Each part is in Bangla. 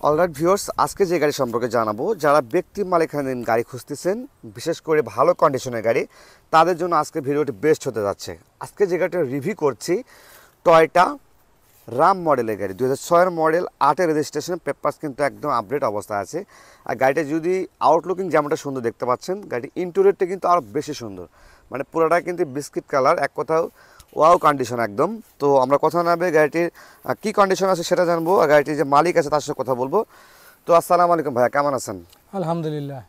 অলরাইট ভিউয়ার্স, আজকে যে গাড়ি সম্পর্কে জানাবো, যারা ব্যক্তি মালিকানাধীন গাড়ি খুঁজতেছেন, বিশেষ করে ভালো কন্ডিশনের গাড়ি, তাদের জন্য আজকে ভিডিওটি বেস্ট হতে যাচ্ছে। আজকে যে গাড়িটা রিভিউ করছি, টয়োটা রাম মডেলের গাড়ি, 2006 মডেল, 8 রেজিস্ট্রেশন, পেপারস কিন্তু একদম আপডেট অবস্থায় আছে। আর গাড়িটা যদি আউটলুকিং যেমনটা সুন্দর দেখতে পাচ্ছেন, গাড়ি ইন্টেরিয়রটা কিন্তু আরও বেশি সুন্দর, মানে পুরোটা কিন্তু বিস্কিট কালার, এক কথাও ওয়াও কন্ডিশন একদম। তো আমরা কথা নামবে গাড়িটির কী কন্ডিশন আছে সেটা জানবো, আর গাড়িটির যে মালিক আছে তার সাথে কথা বলবো। তো আসসালামু আলাইকুম ভাইয়া, কেমন আছেন? আলহামদুলিল্লাহ,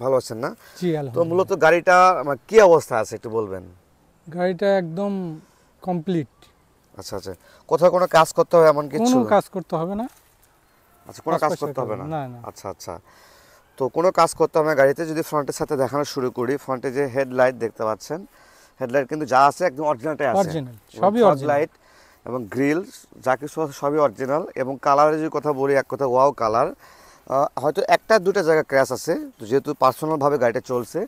ভালো আছেন না? জি তো আলহামদুলিল্লাহ। মূলত গাড়িটা কী অবস্থা আছে একটু বলবেন? গাড়িটা একদম কমপ্লিট, আচ্ছা আচ্ছা, কোথাও কোনো কাজ করতে হবে এমন কিছু? কোনো কাজ করতে হবে না। আচ্ছা, কোনো কাজ আশপাশের করতে হবে না? না না। আচ্ছা আচ্ছা, তো কোনো কাজ করতে হবে না গাড়িতে। যদি ফ্রন্টের সাথে দেখানো শুরু করি, ফ্রন্টে যে হেডলাইট দেখতে পাচ্ছেন, হেডলাইট কিন্তু যা আছে একদম অরিজিনালটাই আছে, অরিজিনাল, সবই অরিজিনাল। লাইট এবং গ্রিল যা কিছু আছে সবই অরিজিনাল। এবং কালারের যদি কথা বলি, এক কথা ওয়াও কালার। হয়তো একটা দুটো জায়গায় ক্র্যাশ আছে, তো যেহেতু পার্সোনালভাবে গাড়িটা চলছে,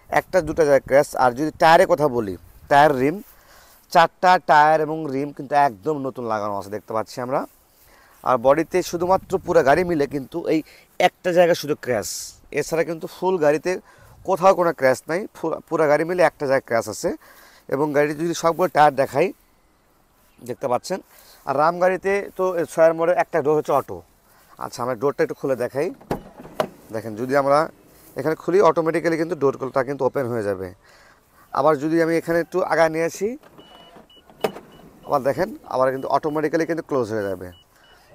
একটা দুটো জায়গায় ক্র্যাশ। আর যদি টায়ারের কথা বলি, টায়ার রিম, 4টা টায়ার এবং রিম কিন্তু একদম নতুন লাগানো আছে দেখতে পাচ্ছি আমরা। আর বডিতে শুধুমাত্র পুরো গাড়ি মিলে কিন্তু এই একটা জায়গায় শুধু ক্র্যাশ, এছাড়া কিন্তু ফুল গাড়িতে কোথাও কোনো ক্র্যাশ নাই, পুরো গাড়ি মিলে একটা জায়গায় ক্র্যাশ আছে। এবং গাড়িতে যদি সবগুলো টায়ার দেখাই, দেখতে পাচ্ছেন। আর রাম গাড়িতে তো 6 মোড়ের একটা ডোর হচ্ছে অটো। আচ্ছা, আমরা ডোরটা একটু খুলে দেখাই। দেখেন, যদি আমরা এখানে খুলি, অটোমেটিক্যালি কিন্তু ডোরটা কিন্তু ওপেন হয়ে যাবে। আবার যদি আমি এখানে একটু আগায় নিয়ে আসি, আবার দেখেন, আবার কিন্তু অটোমেটিক্যালি কিন্তু ক্লোজ হয়ে যাবে।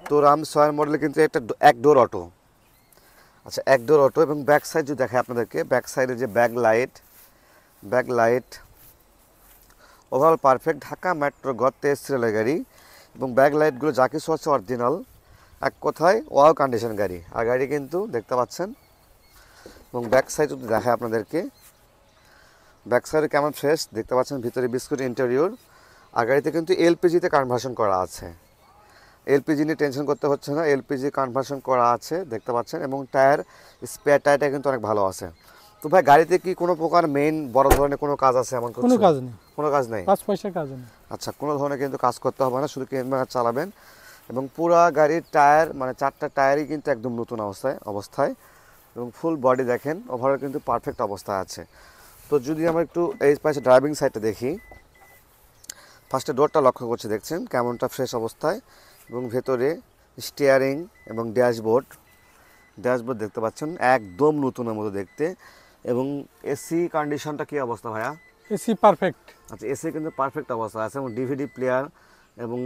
তো রাম 6 মডেলে কিন্তু এক ডোর অটো। আচ্ছা, এক ডোর অটো। এবং ব্যাক সাইড যদি দেখায় আপনাদেরকে, ব্যাক সাইডে যে back light overall perfect. Dhaka metro গ 23 সিরিয়ালের গাড়ি, এবং ব্যাক লাইটগুলো যা কিছু আছে অরিজিনাল, এক কথায় ওয়াও কন্ডিশন গাড়ি। আর গাড়ি কিন্তু দেখতে পাচ্ছেন। এবং ব্যাক সাইড যদি দেখায় আপনাদেরকে, ব্যাক সাইডে কেমন ফ্রেশ দেখতে পাচ্ছেন, ভিতরে বিস্কুট ইন্টেরিয়র। আর গাড়িতে কিন্তু এলপিজিতে কনভার্সন করা আছে, এলপিজি নিয়ে টেনশন করতে হচ্ছে না, এলপিজি কনভার্সন করা আছে দেখতে পাচ্ছেন। এবং টায়ার, স্পেয়ার টায়ারটা কিন্তু অনেক ভালো আছে। তো ভাই, গাড়িতে কি কোনো প্রকার মেইন বড় ধরনের কোনো কাজ আছে এমন? কোনো কাজ নেই, কোনো কাজ নেই, 5 পয়সার কাজ নেই। আচ্ছা, কোনো ধরনের কিন্তু কাজ করতে হবে না, শুধু ক্লিন চালাবেন। এবং পুরা গাড়ির টায়ার, মানে 4টা টায়ারই কিন্তু একদম নতুন অবস্থায়। এবং ফুল বডি দেখেন, ওভারঅল কিন্তু পারফেক্ট অবস্থায় আছে। তো যদি আমরা একটু এই পাশে ড্রাইভিং সাইডটা দেখি, ফার্স্টে ডোরটা লক্ষ্য করছি, দেখছেন কেমনটা ফ্রেশ অবস্থায়। এবং ভেতরে স্টিয়ারিং এবং ড্যাশবোর্ড দেখতে পাচ্ছেন একদম নতুনের মতো দেখতে। এবং এসি কন্ডিশনটা কী অবস্থা ভাইয়া? AC perfect. আচ্ছা, এসি কিন্তু পারফেক্ট অবস্থা আছে। এবং ডিভিডি প্লেয়ার, এবং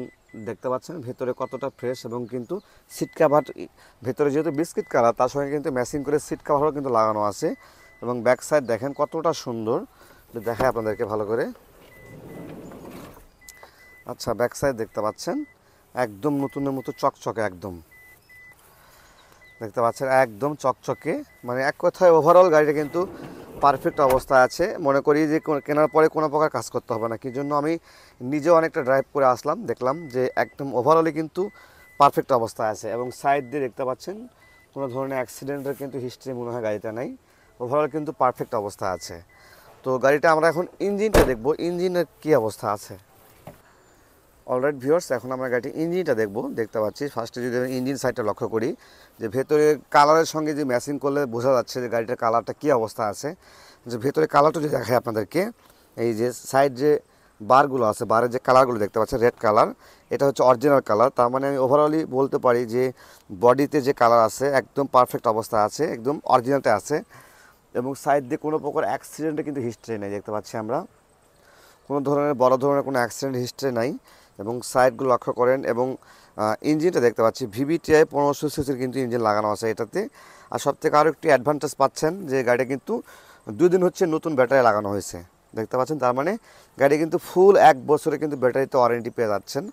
দেখতে পাচ্ছেন ভেতরে কতটা ফ্রেশ। এবং কিন্তু সিট কাভার, ভেতরে যেহেতু বিস্কিট কালার, তার সঙ্গে কিন্তু ম্যাচিং করে সিট কাভারও কিন্তু লাগানো আছে। এবং ব্যাক সাইড দেখেন কতটা সুন্দর, দেখায় আপনাদেরকে ভালো করে। আচ্ছা, ব্যাক সাইড দেখতে পাচ্ছেন একদম নতুনের মতো চকচকে, একদম দেখতে পাচ্ছেন একদম চকচকে। মানে এক কথায় ওভারঅল গাড়িটা কিন্তু পারফেক্ট অবস্থায় আছে। মনে করি যে কেনার পরে কোনো প্রকার কাজ করতে হবে না, কি জন্য আমি নিজেও অনেকটা ড্রাইভ করে আসলাম, দেখলাম যে একদম ওভারঅলই কিন্তু পারফেক্ট অবস্থায় আছে। এবং সাইড দিয়ে দেখতে পাচ্ছেন কোনো ধরনের অ্যাক্সিডেন্টের কিন্তু হিস্ট্রি মনে হয় গাড়িটা নেই, ওভারঅল কিন্তু পারফেক্ট অবস্থায় আছে। তো গাড়িটা আমরা এখন ইঞ্জিনটা দেখব, ইঞ্জিনের কী অবস্থা আছে। অলরাইট ভিউয়ার্স, এখন আমরা গাড়িটির ইঞ্জিনটা দেখতে পাচ্ছি। ফার্স্টে যদি আমি ইঞ্জিন সাইডটা লক্ষ্য করি, যে ভেতরে কালারের সঙ্গে যে ম্যাচিং করলে বোঝা যাচ্ছে যে গাড়িটার কালারটা কী অবস্থা আছে। যে ভেতরে কালারটা যদি দেখায় আপনাদেরকে, এই যে সাইড যে বারগুলো আছে, বারের যে কালারগুলো দেখতে পাচ্ছেন রেড কালার, এটা হচ্ছে অরিজিনাল কালার। তার মানে আমি ওভারঅলই বলতে পারি যে বডিতে যে কালার আছে একদম পারফেক্ট অবস্থা আছে, একদম অরিজিনালটা আছে। এবং সাইড দিয়ে কোনো প্রকার অ্যাক্সিডেন্টে কিন্তু হিস্ট্রি নেই দেখতে পাচ্ছি আমরা, কোনো ধরনের বড় ধরনের কোনো অ্যাক্সিডেন্ট হিস্ট্রি নাই। এবং সাইডগুলো লক্ষ্য করেন। এবং ইঞ্জিনটা দেখতে পাচ্ছি ভিভিটিআই 1500 সিসির কিন্তু ইঞ্জিন লাগানো আছে এটাতে। আর সবথেকে আরও একটি অ্যাডভান্টেজ পাচ্ছেন যে গাড়িটা কিন্তু 2 দিন হচ্ছে নতুন ব্যাটারি লাগানো হয়েছে দেখতে পাচ্ছেন। তার মানে গাড়ি কিন্তু ফুল 1 বছরে কিন্তু ব্যাটারিতে ওয়ারেন্টি পেয়ে যাচ্ছেন।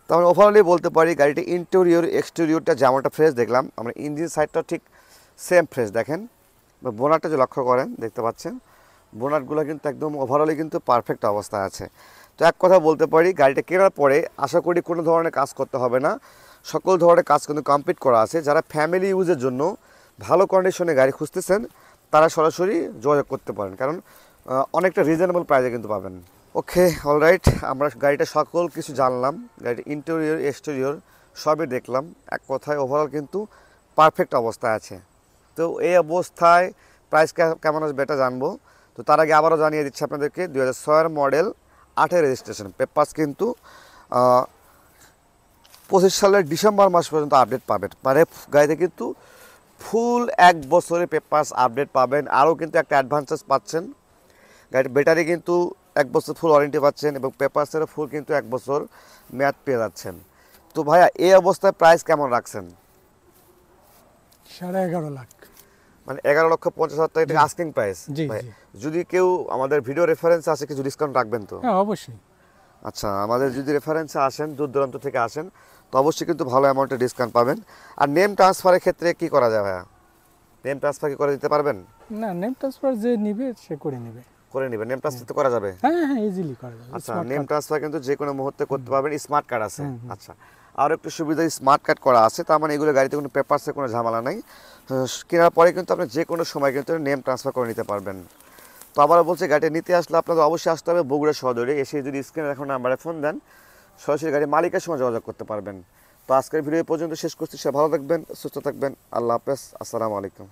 তার ওভারঅলি বলতে পারি গাড়িটি ইন্টেরিয়র এক্সটেরিয়রটা যেমনটা ফ্রেশ দেখলাম, আমরা ইঞ্জিন সাইডটাও ঠিক সেম ফ্রেশ। দেখেন বোনারটা যে লক্ষ্য করেন, দেখতে পাচ্ছেন বোনারগুলো কিন্তু একদম ওভারঅলি কিন্তু পারফেক্ট অবস্থায় আছে। তো এক কথা বলতে পারি, গাড়িটা কেনার পরে আশা করি কোনো ধরনের কাজ করতে হবে না, সকল ধরনের কাজ কিন্তু কমপ্লিট করা আছে। যারা ফ্যামিলি ইউজের জন্য ভালো কন্ডিশনে গাড়ি খুঁজতেছেন, তারা সরাসরি যোগাযোগ করতে পারেন, কারণ অনেকটা রিজনেবল প্রাইসে কিন্তু পাবেন। ওকে, অলরাইট, আমরা গাড়িটা সকল কিছু জানলাম, গাড়ির ইন্টেরিয়র এক্সটেরিয়র সবই দেখলাম। এক কথায় ওভারঅল কিন্তু পারফেক্ট অবস্থায় আছে। তো এই অবস্থায় প্রাইস কেমন আসবে এটা জানবো। তো তার আগে আবারও জানিয়ে দিচ্ছি আপনাদেরকে 2006 মডেল, 8 রেজিস্ট্রেশন, পেপারস কিন্তু 25 সালের ডিসেম্বর মাস পর্যন্ত আপডেট পাবেন। মানে গাড়িতে কিন্তু ফুল 1 বছরের পেপারস আপডেট পাবেন। আরও কিন্তু একটা অ্যাডভান্সেস পাচ্ছেন, গাড়ির ব্যাটারি কিন্তু 1 বছর ফুল ওয়ারেন্টি পাচ্ছেন এবং পেপারসেরও ফুল কিন্তু 1 বছর মেয়াদ পেয়ে যাচ্ছেন। তো ভাইয়া এই অবস্থায় প্রাইস কেমন রাখছেন? 11.5 লাখ। মানে 11,50,000 টাকা, এটা আস্কিং প্রাইস। জি, ভাই, জি। যদি কেউ আমাদের ভিডিও রেফারেন্স আছে কিছু ডিসকাউন্ট রাখবেন তো? হ্যাঁ, অবশ্যই। আচ্ছা, আমাদের যদি রেফারেন্সে আসেন, দূর দূরান্ত থেকে আসেন, তো অবশ্যই কিন্তু ভালো অ্যামাউন্টের ডিসকাউন্ট পাবেন। আর নেম ট্রান্সফারের ক্ষেত্রে কি করা যায় ভাইয়া? নেম ট্রান্সফার কি করে দিতে পারবেন? না, নেম ট্রান্সফার যে নিবে সে করে নেবে। করে নেবেন, নেম ট্রান্সফার তো করা যাবে। হ্যাঁ, হ্যাঁ, ইজিলি করা যাবে। আচ্ছা, স্মার্ট নেম কার্ড। ট্রান্সফার কিন্তু যে কোনো মুহূর্তে করতে পারবেন, স্মার্ট কার্ড আছে। হুম, হুম। আচ্ছা, আর একটু সুবিধা, স্মার্ট কার্ড করা আছে, তার মানে এগুলো গাড়িতে কোনো পেপারসে কোনো ঝামেলা নাই। কেনার পরে কিন্তু আপনি যে কোনো সময় কিন্তু নেম ট্রান্সফার করে নিতে পারবেন। তো আবারও বলছি, গাড়িটা নিতে আসলে আপনাদের অবশ্যই আসতে হবে বগুড়া সদরে। এসে যদি স্ক্রিনে এখন নাম্বারে ফোন দেন, সরাসরি গাড়ির মালিকের সঙ্গে যোগাযোগ করতে পারবেন। তো আজকের ভিডিও পর্যন্ত শেষ করছি। সে ভালো থাকবেন, সুস্থ থাকবেন। আল্লাহ হাফেজ, আসসালামু আলাইকুম।